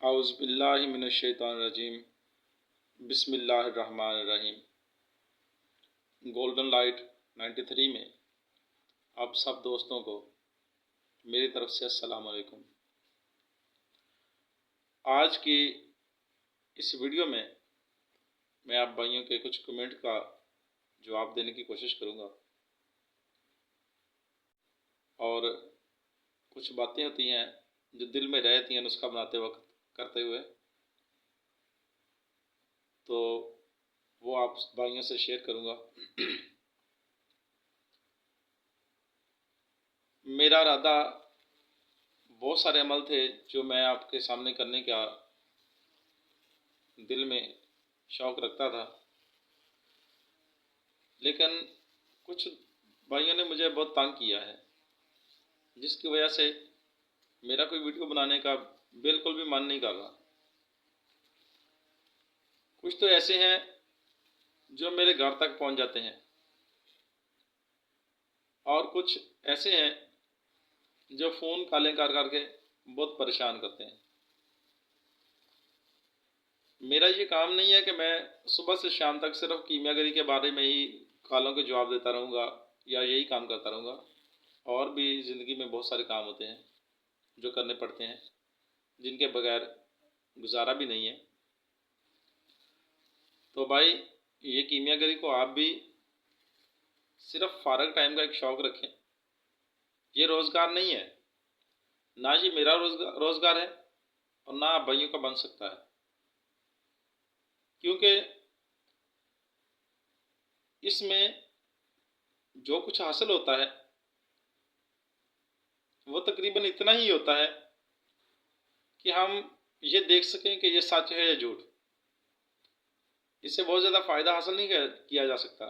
औज़ुबिल्लाहि मिनश्शैतानिर्रजीम बिस्मिल्लाहिर्रहमानिर्रहीम। Golden light 93 में आप सब दोस्तों को मेरी तरफ से अस्सलाम वालेकुम। आज की इस वीडियो में मैं आप भाइयों के कुछ कमेंट का जवाब देने की कोशिश करूँगा और कुछ बातें होती हैं जो दिल में रहती हैं नुस्खा बनाते वक्त करते हुए, तो वो आप भाइयों से शेयर करूँगा। मेरा इरादा बहुत सारे अमल थे जो मैं आपके सामने करने का दिल में शौक़ रखता था, लेकिन कुछ भाइयों ने मुझे बहुत तंग किया है, जिसकी वजह से मेरा कोई वीडियो बनाने का बिल्कुल भी मन नहीं कर रहा। कुछ तो ऐसे हैं जो मेरे घर तक पहुंच जाते हैं और कुछ ऐसे हैं जो फ़ोन कॉलें कर करके बहुत परेशान करते हैं। मेरा ये काम नहीं है कि मैं सुबह से शाम तक सिर्फ कीमियागरी के बारे में ही कॉलों के जवाब देता रहूँगा या यही काम करता रहूँगा। और भी ज़िंदगी में बहुत सारे काम होते हैं जो करने पड़ते हैं, जिनके बगैर गुजारा भी नहीं है। तो भाई, ये कीमियागरी को आप भी सिर्फ फ़ारग टाइम का एक शौक़ रखें। ये रोज़गार नहीं है, ना ये मेरा रोज़गार है और ना आप भाइयों का बन सकता है, क्योंकि इसमें जो कुछ हासिल होता है वो तकरीबन इतना ही होता है कि हम ये देख सकें कि ये सच है या झूठ। इससे बहुत ज़्यादा फ़ायदा हासिल नहीं किया जा सकता।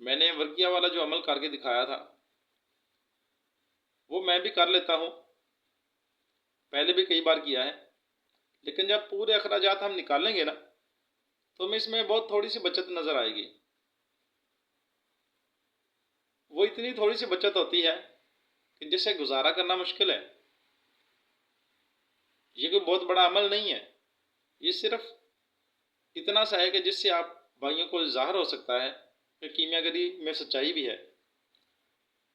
मैंने वर्किया वाला जो अमल करके दिखाया था वो मैं भी कर लेता हूँ, पहले भी कई बार किया है, लेकिन जब पूरे अखराजात हम निकालेंगे ना तो हमें इसमें बहुत थोड़ी सी बचत नज़र आएगी। वो इतनी थोड़ी सी बचत होती है कि जिससे गुजारा करना मुश्किल है। ये कोई बहुत बड़ा अमल नहीं है, ये सिर्फ इतना सा है कि जिससे आप भाइयों को ज़ाहिर हो सकता है कि कीमियागरी में सच्चाई भी है।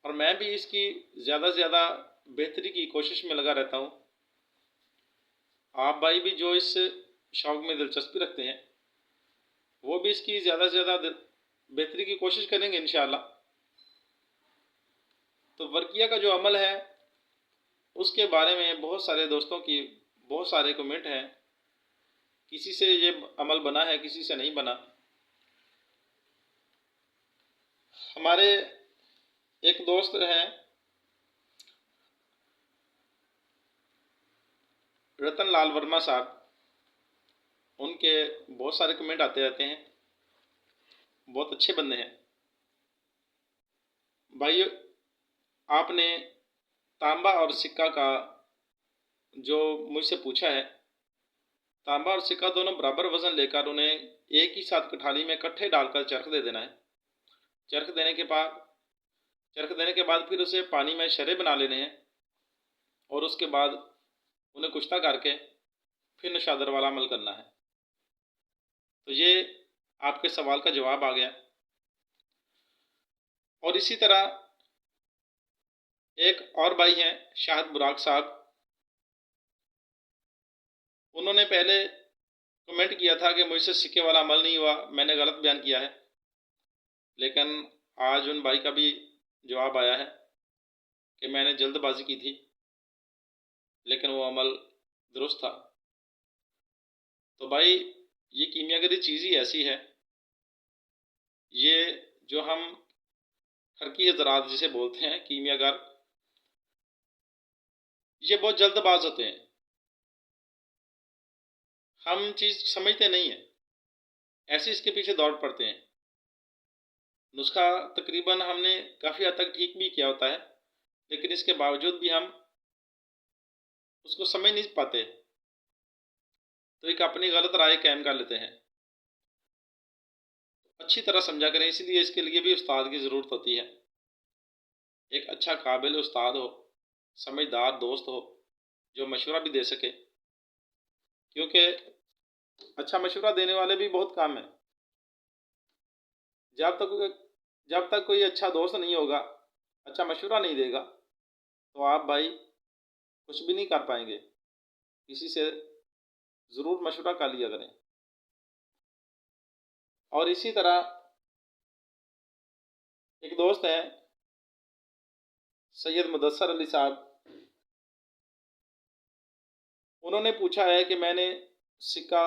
और मैं भी इसकी ज़्यादा से ज़्यादा बेहतरी की कोशिश में लगा रहता हूँ। आप भाई भी जो इस शौक़ में दिलचस्पी रखते हैं वो भी इसकी ज़्यादा से ज़्यादा बेहतरी की कोशिश करेंगे इंशाअल्लाह। तो वर्किया का जो अमल है उसके बारे में बहुत सारे दोस्तों की बहुत सारे कमेंट हैं। किसी से ये अमल बना है, किसी से नहीं बना। हमारे एक दोस्त हैं रतन लाल वर्मा साहब, उनके बहुत सारे कमेंट आते रहते हैं, बहुत अच्छे बंदे हैं। भाई, आपने तांबा और सिक्का का जो मुझसे पूछा है, तांबा और सिक्का दोनों बराबर वज़न लेकर उन्हें एक ही साथ कठाली में इकट्ठे डालकर चरख दे देना है। चरख देने के बाद फिर उसे पानी में शरे बना लेने हैं और उसके बाद उन्हें कुश्ता करके फिर नशादर वाला अमल करना है। तो ये आपके सवाल का जवाब आ गया। और इसी तरह एक और भाई हैं शाहिद बुराक साहब, उन्होंने पहले कमेंट किया था कि मुझसे सिक्के वाला अमल नहीं हुआ, मैंने गलत बयान किया है। लेकिन आज उन भाई का भी जवाब आया है कि मैंने जल्दबाजी की थी, लेकिन वो अमल दुरुस्त था। तो भाई, ये कीमियागरी चीज़ ही ऐसी है, ये जो हम हरकी हजरात जिसे बोलते हैं कीमियागर, ये बहुत जल्दबाज होते हैं। हम चीज़ समझते नहीं हैं, ऐसे इसके पीछे दौड़ पड़ते हैं। नुस्खा तकरीबन हमने काफ़ी हद तक ठीक भी किया होता है, लेकिन इसके बावजूद भी हम उसको समझ नहीं पाते, तो एक अपनी गलत राय कायम कर लेते हैं। अच्छी तरह समझा करें, इसलिए इसके लिए भी उस्ताद की ज़रूरत होती है। एक अच्छा काबिल उस्ताद हो, समझदार दोस्त हो, जो मशवरा भी दे सके, क्योंकि अच्छा मशवरा देने वाले भी बहुत कम हैं। जब तक कोई अच्छा दोस्त नहीं होगा, अच्छा मशवरा नहीं देगा, तो आप भाई कुछ भी नहीं कर पाएंगे। किसी से ज़रूर मशवरा कर लिया करें। और इसी तरह एक दोस्त हैं सैयद मुदस्सर अली साहब, उन्होंने पूछा है कि मैंने सिक्का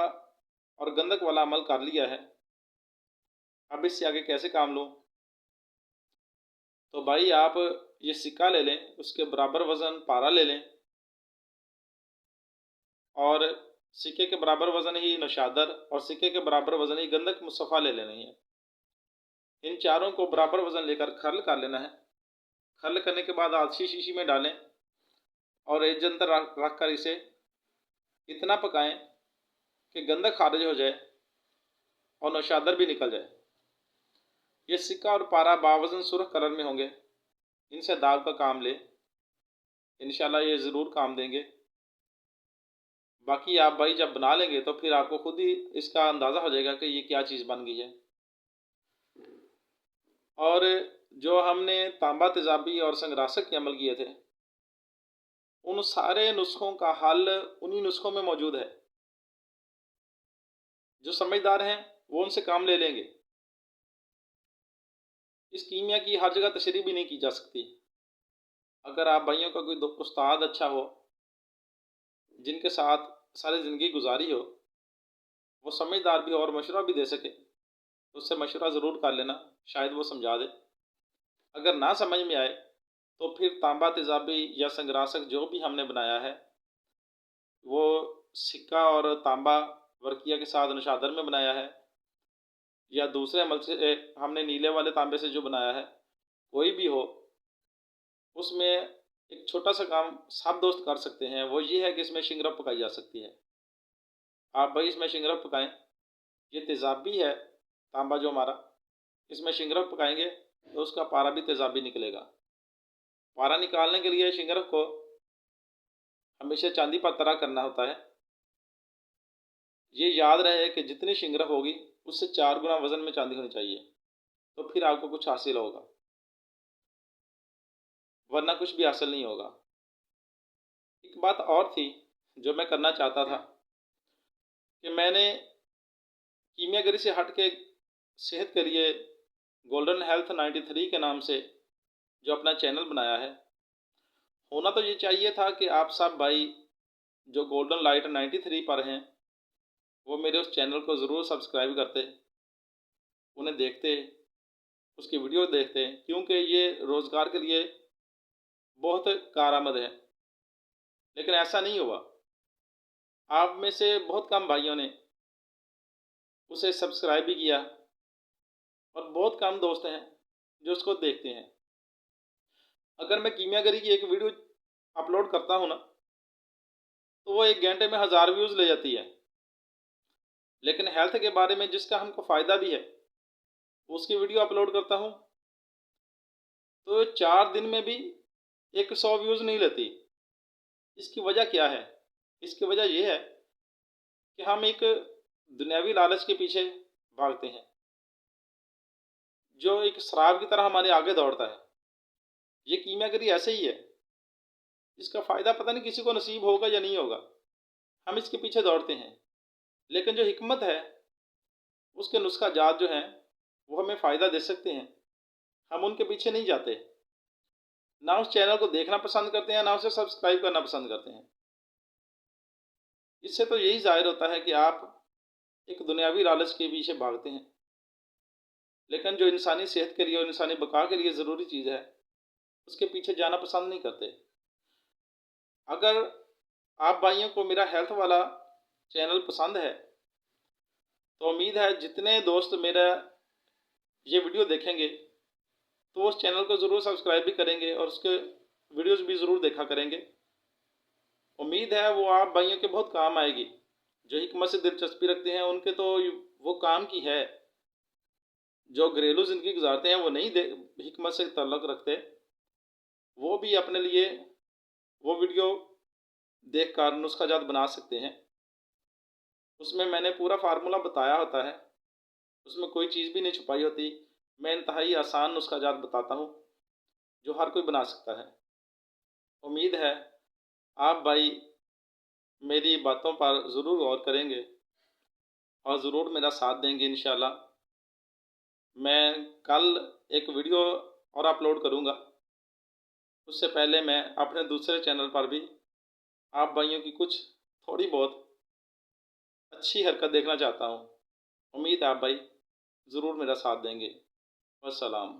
और गंधक वाला अमल कर लिया है, अब इससे आगे कैसे काम लूँ। तो भाई आप ये सिक्का ले लें, उसके बराबर वज़न पारा ले लें, और सिक्के के बराबर वज़न ही नौशादर और सिक्के के बराबर वज़न ही गंधक मुस्तफ़ा ले लेनी है। इन चारों को बराबर वज़न लेकर खर्ल कर लेना है। खर्ल करने के बाद आलसी शीशी में डालें और एक जंतर रख कर इसे इतना पकाएं कि गंधक खारिज हो जाए और नौशादर भी निकल जाए। ये सिक्का और पारा बावज़न सुर्ख कलर में होंगे। इनसे दाग का काम ले, इंशाल्लाह ये ज़रूर काम देंगे। बाकी आप भाई जब बना लेंगे तो फिर आपको खुद ही इसका अंदाज़ा हो जाएगा कि ये क्या चीज़ बन गई है। और जो हमने तांबा तेज़ाबी और संगरासक के अमल किए थे, उन सारे नुस्खों का हल उन्हीं नुस्खों में मौजूद है। जो समझदार हैं वो उनसे काम ले लेंगे। इस कीमिया की हर जगह तशरीह भी नहीं की जा सकती। अगर आप भाइयों का कोई उस्ताद अच्छा हो, जिनके साथ सारी ज़िंदगी गुजारी हो, वो समझदार भी हो और मशवरा भी दे सके, तो उससे मशवरा ज़रूर कर लेना, शायद वो समझा दे। अगर ना समझ में आए तो फिर तांबा तेज़ाबी या संगरासक जो भी हमने बनाया है, वो सिक्का और तांबा वर्किया के साथ नशादर में बनाया है, या दूसरे अमल से हमने नीले वाले तांबे से जो बनाया है, कोई भी हो, उसमें एक छोटा सा काम सब दोस्त कर सकते हैं। वो ये है कि इसमें शिंगरफ पकाई जा सकती है। आप भाई इसमें शिंगरफ पकाएं। ये तेज़ाबी है तांबा जो हमारा, इसमें शिंगरफ पकाएंगे तो उसका पारा भी तेज़ाबी निकलेगा। पारा निकालने के लिए शिंगरफ को हमेशा चांदी पर तरा करना होता है। ये याद रहे कि जितनी शिंगरफ होगी उससे 4 गुना वज़न में चांदी होनी चाहिए, तो फिर आपको कुछ हासिल होगा, वरना कुछ भी हासिल नहीं होगा। एक बात और थी जो मैं करना चाहता था कि मैंने कीमियागरी से हट के सेहत के लिए गोल्डन हेल्थ 93 के नाम से जो अपना चैनल बनाया है। होना तो ये चाहिए था कि आप सब भाई जो गोल्डन लाइट 93 पर हैं, वो मेरे उस चैनल को ज़रूर सब्सक्राइब करते, उन्हें देखते, उसकी वीडियो देखते, क्योंकि ये रोज़गार के लिए बहुत कारआमद है। लेकिन ऐसा नहीं हुआ। आप में से बहुत कम भाइयों ने उसे सब्सक्राइब भी किया और बहुत कम दोस्त हैं जो उसको देखते हैं। अगर मैं कीमियागरी की एक वीडियो अपलोड करता हूँ ना, तो वो 1 घंटे में 1000 व्यूज़ ले जाती है। लेकिन हेल्थ के बारे में जिसका हमको फ़ायदा भी है, उसकी वीडियो अपलोड करता हूँ तो 4 दिन में भी 100 व्यूज़ नहीं लेती। इसकी वजह क्या है? इसकी वजह यह है कि हम एक दुनियावी लालच के पीछे भागते हैं, जो एक शराब की तरह हमारे आगे दौड़ता है। ये कीमियागरी ऐसे ही है, इसका फ़ायदा पता नहीं किसी को नसीब होगा या नहीं होगा, हम इसके पीछे दौड़ते हैं। लेकिन जो हिकमत है, उसके नुस्खा जात जो हैं, वो हमें फ़ायदा दे सकते हैं। हम उनके पीछे नहीं जाते, ना उस चैनल को देखना पसंद करते हैं, ना उसे सब्सक्राइब करना पसंद करते हैं। इससे तो यही जाहिर होता है कि आप एक दुनियावी लालच के पीछे भागते हैं। लेकिन जो इंसानी सेहत के लिए और इंसानी बका के लिए ज़रूरी चीज़ है, उसके पीछे जाना पसंद नहीं करते। अगर आप भाइयों को मेरा हेल्थ वाला चैनल पसंद है, तो उम्मीद है जितने दोस्त मेरा ये वीडियो देखेंगे तो उस चैनल को ज़रूर सब्सक्राइब भी करेंगे और उसके वीडियोस भी ज़रूर देखा करेंगे। उम्मीद है वो आप भाइयों के बहुत काम आएगी। जो हिकमत से दिलचस्पी रखते हैं उनके तो वो काम की है। जो घरेलू ज़िंदगी गुजारते हैं वो नहीं हिकमत से ताल्लुक़ रखते, वो भी अपने लिए वो वीडियो देखकर नुस्खा जात बना सकते हैं। उसमें मैंने पूरा फार्मूला बताया होता है, उसमें कोई चीज़ भी नहीं छुपाई होती। मैं इंतहाई आसान नुस्खा जात बताता हूँ जो हर कोई बना सकता है। उम्मीद है आप भाई मेरी बातों पर ज़रूर गौर करेंगे और ज़रूर मेरा साथ देंगे इंशाल्लाह। मैं कल एक वीडियो और अपलोड करूँगा। उससे पहले मैं अपने दूसरे चैनल पर भी आप भाइयों की कुछ थोड़ी बहुत अच्छी हरकत देखना चाहता हूँ। उम्मीद है आप भाई ज़रूर मेरा साथ देंगे। वस्सलाम।